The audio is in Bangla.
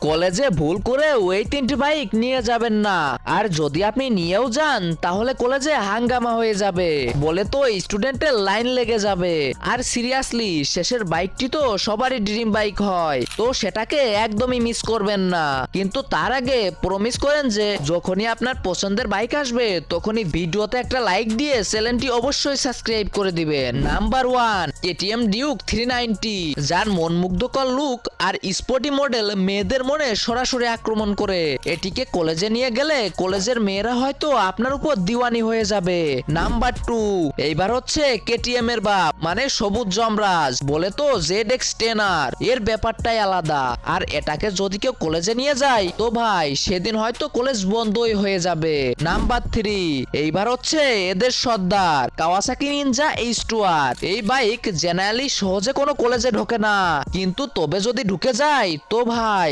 কলেজে ভুল করে ওই 3টি বাইক নিয়ে যাবেন না, আর যদি আপনি নিয়েও যান তাহলে কলেজে হাঙ্গামা হয়ে যাবে, বলে তো স্টুডেন্টের লাইন লেগে যাবে। আর সিরিয়াসলি শেষের বাইকটি তো সবারই ড্রিম বাইক হয়, তো সেটাকে একদমই মিস করবেন না। কিন্তু তার আগে প্রমিস করেন যে যখনই আপনার পছন্দের বাইক আসবে তখনই ভিডিওতে একটা লাইক দিয়ে চ্যানেলটি অবশ্যই সাবস্ক্রাইব করে দিবেন। নাম্বার 1, কেটিএম ডিউক 390, যার মনমুগ্ধকর লুক আর স্পোর্টি মডেল মেয়েদের মনে সরাসরি আক্রমণ করে। এটিকে কলেজে নিয়ে গেলে কলেজের মেয়েরা হয়তো আপনার উপর দিওয়ানি হয়ে যাবে। নাম্বার 2, এইবার হচ্ছে কেটিএম এর বাপ মানে সবুজ যমরাজ, বলে তো ZX10R, এর ব্যাপারটাই আলাদা। আর এটাকে যদি কেউ কলেজে নিয়ে যায় তো ভাই সেদিন হয়তো কলেজ বন্ধই হয়ে যাবে। নাম্বার 3, এইবার হচ্ছে এদের সর্দার কাওয়াসাকি নিনজা H2R। এই বাইক জেনারেলি সহজে কোনো কলেজে ঢোকে না, কিন্তু তবে যদি ঢুকে যায় তো ভাই